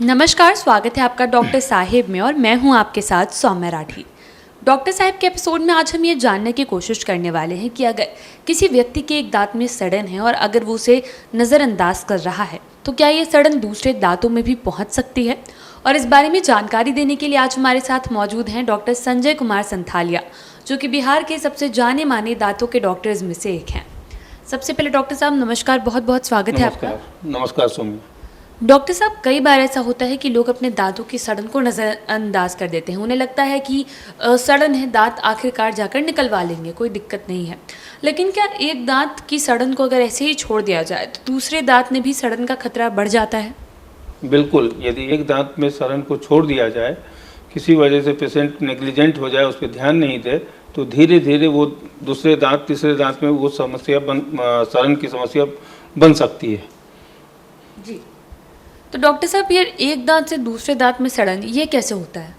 नमस्कार, स्वागत है आपका डॉक्टर साहिब में और मैं हूं आपके साथ सौम्या राठी। डॉक्टर साहिब के एपिसोड में आज हम ये जानने की कोशिश करने वाले हैं कि अगर किसी व्यक्ति के एक दांत में सड़न है और अगर वो उसे नज़रअंदाज कर रहा है तो क्या ये सड़न दूसरे दांतों में भी पहुंच सकती है। और इस बारे में जानकारी देने के लिए आज हमारे साथ मौजूद हैं डॉक्टर संजय कुमार संथालिया, जो कि बिहार के सबसे जाने माने दांतों के डॉक्टर्स में से एक हैं। सबसे पहले डॉक्टर साहब नमस्कार, बहुत बहुत स्वागत है आपका। नमस्कार सौम्या। डॉक्टर साहब, कई बार ऐसा होता है कि लोग अपने दांतों की सड़न को नज़रअंदाज कर देते हैं। उन्हें लगता है कि सड़न है, दांत आखिरकार जाकर निकलवा लेंगे, कोई दिक्कत नहीं है। लेकिन क्या एक दांत की सड़न को अगर ऐसे ही छोड़ दिया जाए तो दूसरे दांत में भी सड़न का खतरा बढ़ जाता है? बिल्कुल, यदि एक दांत में सड़न को छोड़ दिया जाए, किसी वजह से पेशेंट नेग्लिजेंट हो जाए, उस पर ध्यान नहीं दे, तो धीरे धीरे वो दूसरे दांत तीसरे दांत में वो सड़न की समस्या बन सकती है। जी, तो डॉक्टर साहब ये एक दांत से दूसरे दांत में सड़न ये कैसे होता है?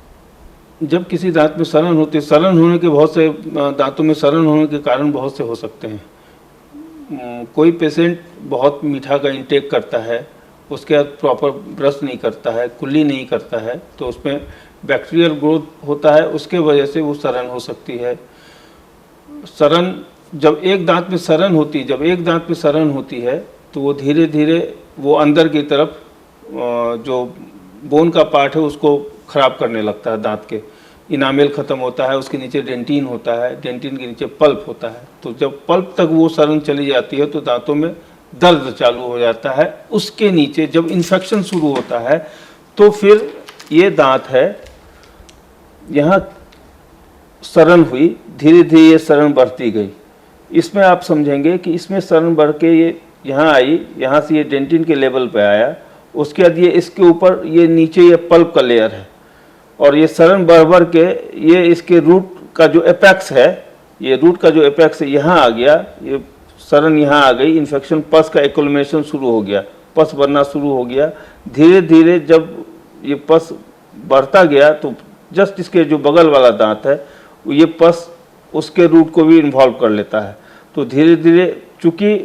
जब किसी दांत में सड़न होती है, सड़न होने के बहुत से दांतों में सड़न होने के कारण बहुत से हो सकते हैं। कोई पेशेंट बहुत मीठा का इंटेक करता है, उसके बाद प्रॉपर ब्रश नहीं करता है, कुल्ली नहीं करता है, तो उसमें बैक्टीरियल ग्रोथ होता है, उसके वजह से वो सड़न हो सकती है। सड़न जब एक दांत में सड़न होती है तो वो धीरे धीरे वो अंदर की तरफ जो बोन का पार्ट है उसको ख़राब करने लगता है। दांत के इनामेल ख़त्म होता है, उसके नीचे डेंटिन होता है, डेंटिन के नीचे पल्प होता है। तो जब पल्प तक वो सड़न चली जाती है तो दांतों में दर्द चालू हो जाता है। उसके नीचे जब इन्फेक्शन शुरू होता है तो फिर ये दांत है, यहाँ सड़न हुई, धीरे धीरे ये सड़न बढ़ती गई। इसमें आप समझेंगे कि इसमें सड़न बढ़ के ये यहाँ आई, यहाँ से ये डेंटिन के लेवल पे आया, उसके बाद ये इसके ऊपर ये नीचे ये पल्प का लेयर है और ये सड़न बढ़ के ये इसके रूट का जो एपेक्स है, ये रूट का जो एपेक्स है यहाँ आ गया, ये सड़न यहाँ आ गई, इन्फेक्शन पस का एक्युमुलेशन शुरू हो गया, पस बनना शुरू हो गया। धीरे धीरे जब ये पस बढ़ता गया तो जस्ट इसके जो बगल वाला दांत है ये पस उसके रूट को भी इन्वॉल्व कर लेता है। तो धीरे धीरे चूँकि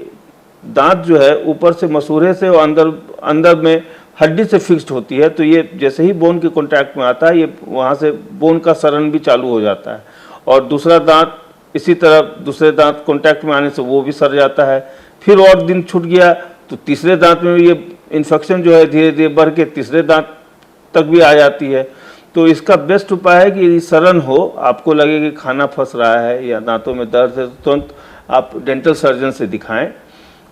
दांत जो है ऊपर से मसूड़े से और अंदर में हड्डी से फिक्स्ड होती है, तो ये जैसे ही बोन के कांटेक्ट में आता है ये वहाँ से बोन का सड़न भी चालू हो जाता है और दूसरा दांत इसी तरह दूसरे दांत कांटेक्ट में आने से वो भी सड़ जाता है। फिर और दिन छूट गया तो तीसरे दांत में ये इन्फेक्शन जो है धीरे धीरे बढ़ के तीसरे दांत तक भी आ जाती है। तो इसका बेस्ट उपाय है कि यदि सड़न हो, आपको लगे कि खाना फंस रहा है या दांतों में दर्द है, तो तुरंत आप डेंटल सर्जन से दिखाएं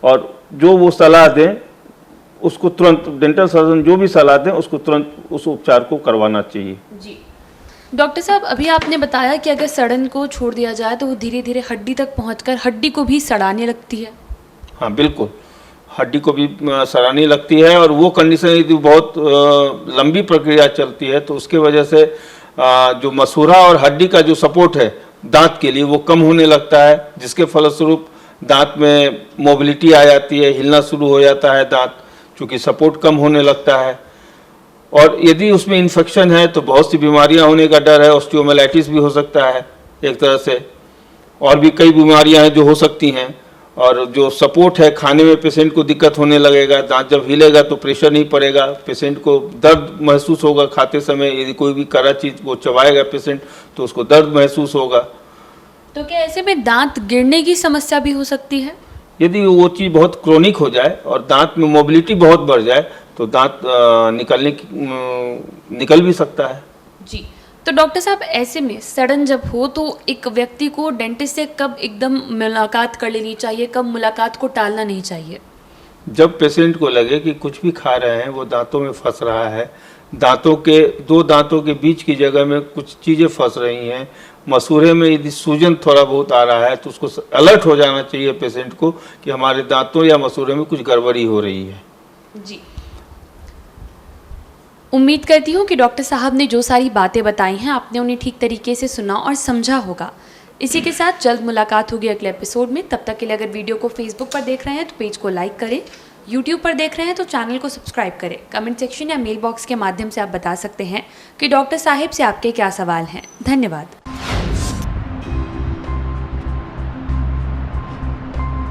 और जो वो सलाह दें उसको तुरंत, डेंटल सर्जन जो भी सलाह दें उसको तुरंत उस उपचार को करवाना चाहिए। जी डॉक्टर साहब, अभी आपने बताया कि अगर सड़न को छोड़ दिया जाए तो वो धीरे धीरे हड्डी तक पहुंचकर हड्डी को भी सड़ाने लगती है। हाँ बिल्कुल, हड्डी को भी सड़ाने लगती है और वो कंडीशन यदि बहुत लंबी प्रक्रिया चलती है तो उसके वजह से जो मसूड़ा और हड्डी का जो सपोर्ट है दांत के लिए वो कम होने लगता है, जिसके फलस्वरूप दांत में मोबिलिटी आ जाती है, हिलना शुरू हो जाता है दांत, चूँकि सपोर्ट कम होने लगता है। और यदि उसमें इन्फेक्शन है तो बहुत सी बीमारियां होने का डर है, ऑस्टियोमाइलाइटिस भी हो सकता है एक तरह से, और भी कई बीमारियां हैं जो हो सकती हैं। और जो सपोर्ट है, खाने में पेशेंट को दिक्कत होने लगेगा, दांत जब हिलेगा तो प्रेशर नहीं पड़ेगा, पेशेंट को दर्द महसूस होगा खाते समय, यदि कोई भी कड़ा चीज़ वो चबाएगा पेशेंट तो उसको दर्द महसूस होगा। तो क्या ऐसे में दांत गिरने की समस्या भी हो सकती है? यदि वो चीज़ बहुत क्रोनिक हो जाए और दांत में मोबिलिटी बहुत बढ़ जाए तो दांत निकल भी सकता है। जी, तो डॉक्टर साहब ऐसे में सड़न जब हो तो एक व्यक्ति को डेंटिस्ट से कब एकदम मुलाकात कर लेनी चाहिए, कब मुलाकात को टालना नहीं चाहिए? जब पेशेंट को लगे कि कुछ भी खा रहे हैं वो दांतों में फंस रहा है, दो दांतों के बीच की जगह में कुछ चीज़ें फंस रही हैं, मसूड़े में यदि सूजन थोड़ा बहुत आ रहा है तो उसको अलर्ट हो जाना चाहिए पेशेंट को कि हमारे दांतों या मसूड़े में कुछ गड़बड़ी हो रही है। जी, उम्मीद करती हूँ कि डॉक्टर साहब ने जो सारी बातें बताई हैं आपने उन्हें ठीक तरीके से सुना और समझा होगा। इसी के साथ जल्द मुलाकात होगी अगले एपिसोड में। तब तक के लिए अगर वीडियो को फेसबुक पर देख रहे हैं तो पेज को लाइक करें, यूट्यूब पर देख रहे हैं तो चैनल को सब्सक्राइब करें। कमेंट सेक्शन या मेल बॉक्स के माध्यम से आप बता सकते हैं कि डॉक्टर साहिब से आपके क्या सवाल हैं। धन्यवाद।